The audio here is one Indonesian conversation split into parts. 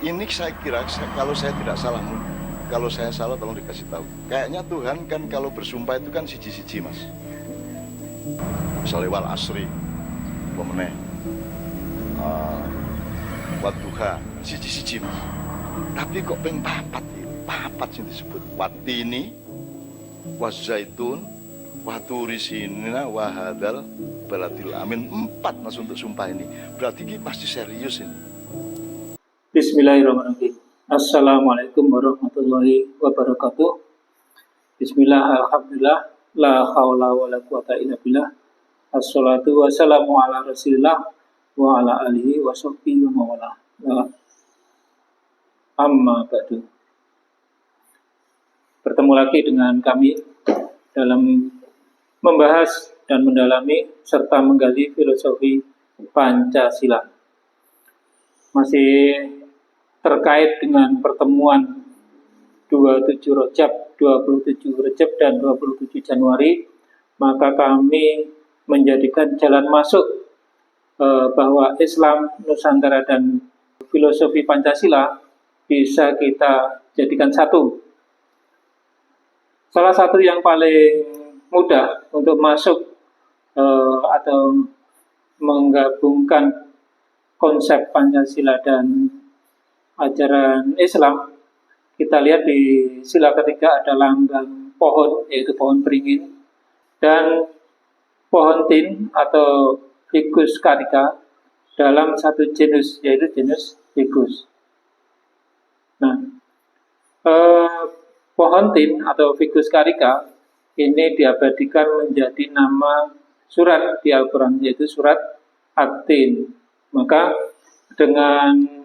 Ini saya kira, kalau saya tidak salah, kalau saya salah tolong dikasih tahu. Kayaknya Tuhan kan kalau bersumpah itu kan siji-siji mas. Misalnya wal asri, pemeneh, wadduha, siji-siji mas. Tapi kok ping papat sih disebut watini, wazaitun, waturisina, wahadal, baladil amin. 4 mas untuk sumpah ini. Berarti ini pasti serius ini. Bismillahirrahmanirrahim. Assalamualaikum warahmatullahi wabarakatuh. Bismillah, alhamdulillah, la haula wa la quwata illa billah. Assalatu wassalamu ala rasulillah wa ala alihi wa sahbihi wa mawala. Amma ba'du. Bertemu lagi dengan kami dalam membahas dan mendalami serta menggali filosofi Pancasila. Masih terkait dengan pertemuan 27 Rajab dan 27 Januari, maka kami menjadikan jalan masuk bahwa Islam Nusantara dan filosofi Pancasila bisa kita jadikan satu. Salah satu yang paling mudah untuk masuk atau menggabungkan konsep Pancasila dan ajaran Islam, kita lihat di sila ketiga ada lambang pohon, yaitu pohon beringin, dan pohon tin atau Ficus carica dalam satu genus, yaitu genus Ficus. Nah, pohon tin atau Ficus carica ini diabadikan menjadi nama surat di Al-Quran, yaitu surat At-Tin. Maka dengan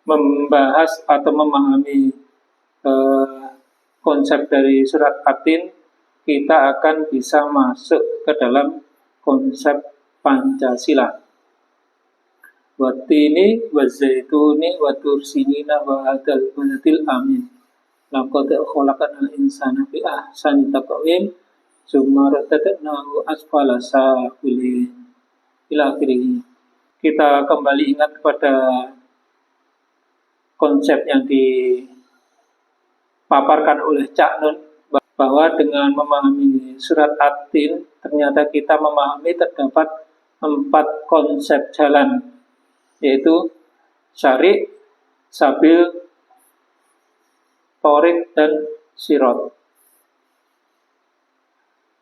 membahas atau memahami konsep dari surat At-Tin, kita akan bisa masuk ke dalam konsep Pancasila. Wattini wazaituni watursinina wa hadzal baladil amin. Laqad khalaqnal insana fi ahsani taqwim tsumma radadnahu asfala safilin. Ila akhirih. Kita kembali ingat kepada konsep yang dipaparkan oleh Cak Nun, bahwa dengan memahami surat At-Tin ternyata kita memahami terdapat 4 konsep jalan, yaitu syari', sabil, thorik, dan sirot.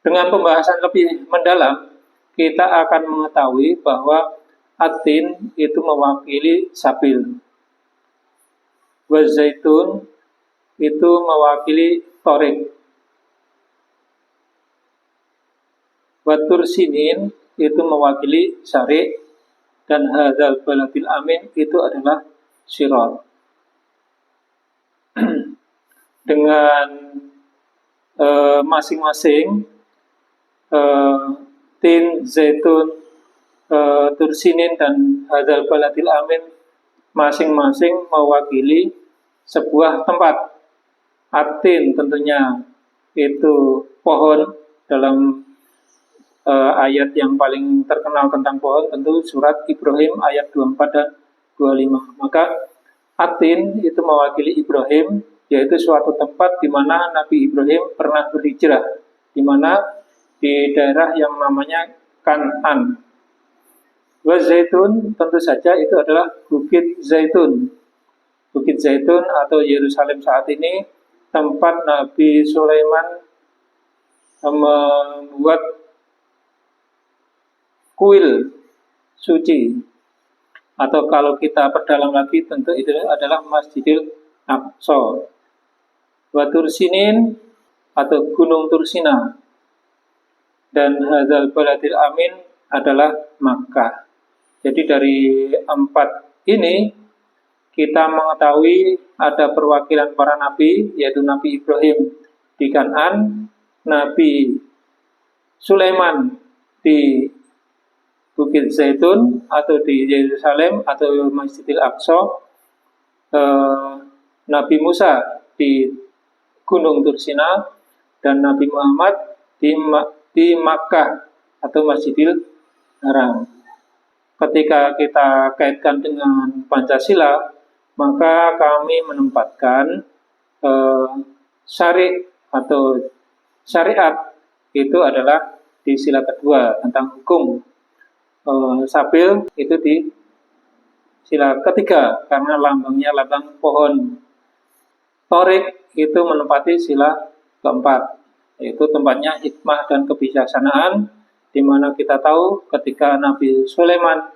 Dengan pembahasan lebih mendalam, kita akan mengetahui bahwa At-Tin itu mewakili sabil, wazaitun itu mewakili thorik, watursinin itu mewakili syari', dan hadzal baladil amin itu adalah sirot. Dengan masing-masing tin, zaitun, tursinin, dan hadzal baladil amin masing-masing mewakili sebuah tempat. At-Tin tentunya itu pohon. Dalam ayat yang paling terkenal tentang pohon tentu surat Ibrahim ayat 24 dan 25. Maka At-Tin itu mewakili Ibrahim, yaitu suatu tempat di mana Nabi Ibrahim pernah berhijrah, di mana di daerah yang namanya Kan'an. Wazaitun tentu saja itu adalah Bukit Zaitun. Bukit Zaitun atau Yerusalem saat ini tempat Nabi Sulaiman membuat kuil suci, atau kalau kita perdalam lagi tentu itu adalah Masjidil Aqsa. Watursinin atau Gunung Tursina, dan hadzal baladil amin adalah Makkah. Jadi dari 4 ini kita mengetahui ada perwakilan para nabi, yaitu Nabi Ibrahim di Kan'an, Nabi Sulaiman di Bukit Zaitun atau di Yerusalem atau Masjidil Aqsa, Nabi Musa di Gunung Tursina, dan Nabi Muhammad di Makkah atau Masjidil Haram. ketika kita kaitkan dengan Pancasila, maka kami menempatkan syariat itu adalah di sila kedua tentang hukum. Sabil itu di sila ketiga karena lambangnya lambang pohon. Torik itu menempati sila keempat, yaitu tempatnya hikmah dan kebijaksanaan, di mana kita tahu ketika Nabi Sulaiman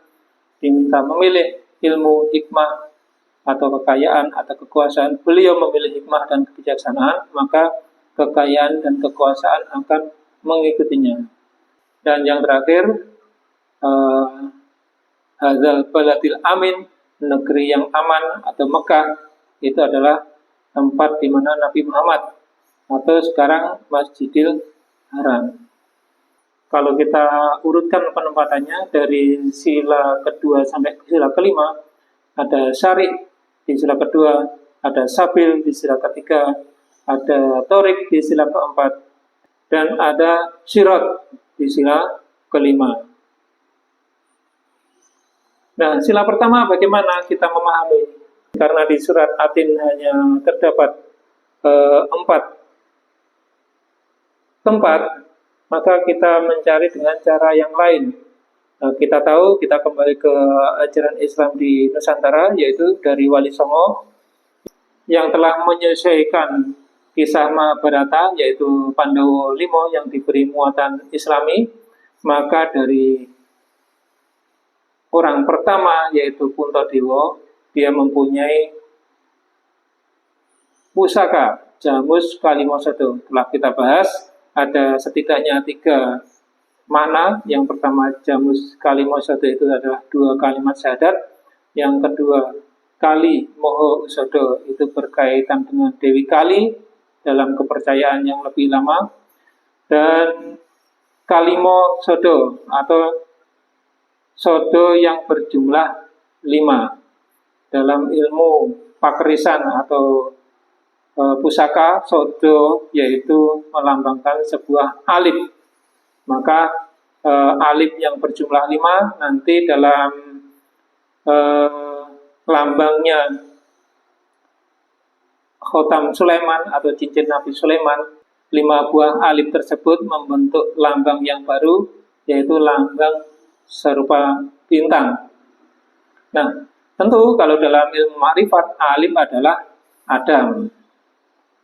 diminta memilih ilmu, hikmah, atau kekayaan atau kekuasaan, beliau memilih hikmah dan kebijaksanaan, maka kekayaan dan kekuasaan akan mengikutinya. Dan yang terakhir, hadzal baladil amin, negeri yang aman atau Mekah, itu adalah tempat di mana Nabi Muhammad atau sekarang Masjidil Haram. Kalau kita urutkan penempatannya dari sila kedua sampai sila kelima, ada syari di sila kedua, ada sabil di sila ketiga, ada torik di sila keempat, dan ada sirat di sila kelima. Nah, sila pertama bagaimana kita memahami? Karena di surat Atin hanya terdapat 4 tempat, maka kita mencari dengan cara yang lain. Kita tahu, kita kembali ke ajaran Islam di Nusantara, yaitu dari Wali Songo, yang telah menyesuaikan kisah Mahabharata, yaitu Pandawa Limo yang diberi muatan Islami. Maka dari orang pertama, yaitu Puntadewa, dia mempunyai pusaka Jamus Kalimosado. Telah kita bahas, ada setidaknya 3 makna. Yang pertama, Jamus Kalimosado itu adalah 2 kalimat syahadat. Yang kedua, Kali Moho Usodo itu berkaitan dengan Dewi Kali dalam kepercayaan yang lebih lama. Dan Kalimo Sodo atau Sodo yang berjumlah 5. Dalam ilmu pakerisan atau pusaka, sodo yaitu melambangkan sebuah alif. Maka alif yang berjumlah 5 nanti dalam lambangnya Khotam Sulaiman atau cincin Nabi Sulaiman, 5 buah alif tersebut membentuk lambang yang baru, yaitu lambang serupa bintang. Nah, tentu kalau dalam ilmu makrifat, alif adalah Adam.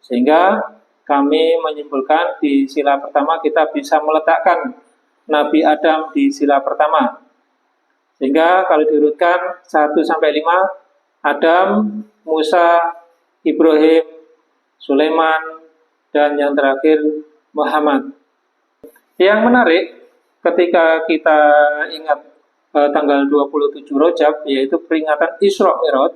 Sehingga kami menyimpulkan di sila pertama kita bisa meletakkan Nabi Adam di sila pertama. Sehingga kalau diurutkan 1-5, Adam, Musa, Ibrahim, Sulaiman, dan yang terakhir Muhammad. Yang menarik ketika kita ingat tanggal 27 Rajab, yaitu peringatan Isra Mi'raj,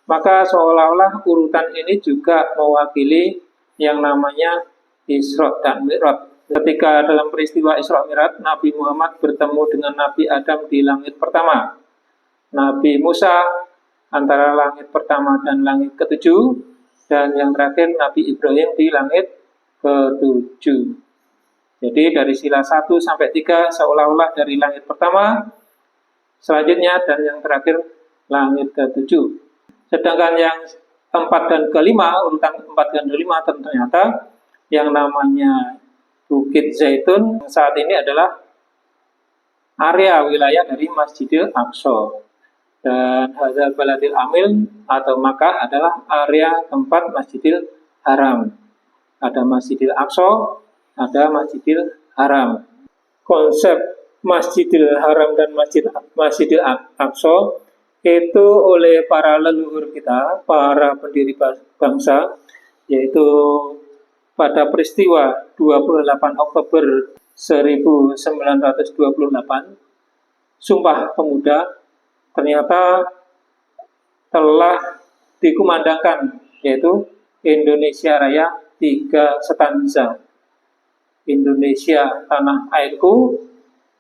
maka seolah-olah urutan ini juga mewakili yang namanya Isra dan Mi'raj. Ketika dalam peristiwa Isra Mi'raj, Nabi Muhammad bertemu dengan Nabi Adam di langit pertama, Nabi Musa antara langit pertama dan langit ke-7, dan yang terakhir Nabi Ibrahim di langit ke-7. Jadi dari sila 1-3 seolah-olah dari langit pertama, selanjutnya dan yang terakhir langit ke-7. Sedangkan yang 4 dan ke-5, urutan 4 dan ke-5 ternyata yang namanya Bukit Zaitun saat ini adalah area wilayah dari Masjidil Aqsa. Dan Hadzal Baladil Amin atau Makkah adalah area tempat Masjidil Haram. Ada Masjidil Aqsa, ada Masjidil Haram. Konsep Masjidil Haram dan Masjidil Aqsa itu oleh para leluhur kita, para pendiri bangsa, yaitu pada peristiwa 28 Oktober 1928, Sumpah Pemuda, ternyata telah dikumandangkan, yaitu Indonesia Raya 3 stanza. Indonesia tanah airku,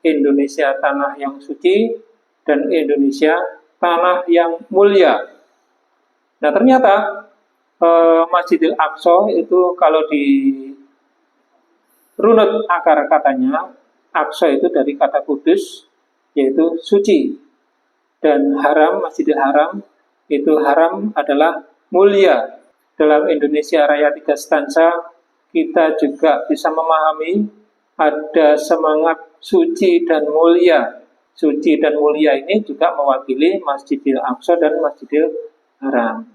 Indonesia tanah yang suci, dan Indonesia tanah yang mulia. Nah, ternyata Masjidil Aqsa itu kalau di runut akar katanya, Aqsa itu dari kata kudus, yaitu suci. dan haram, Masjidil Haram, itu haram adalah mulia. Dalam Indonesia Raya 3 stansa, kita juga bisa memahami ada semangat suci dan mulia. Suci dan mulia ini juga mewakili Masjidil Aqsa dan Masjidil Haram.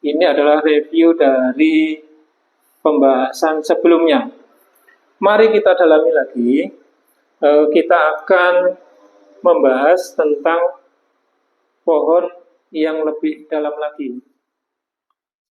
Ini adalah review dari pembahasan sebelumnya. Mari kita dalami lagi. Kita akan membahas tentang pohon yang lebih dalam lagi.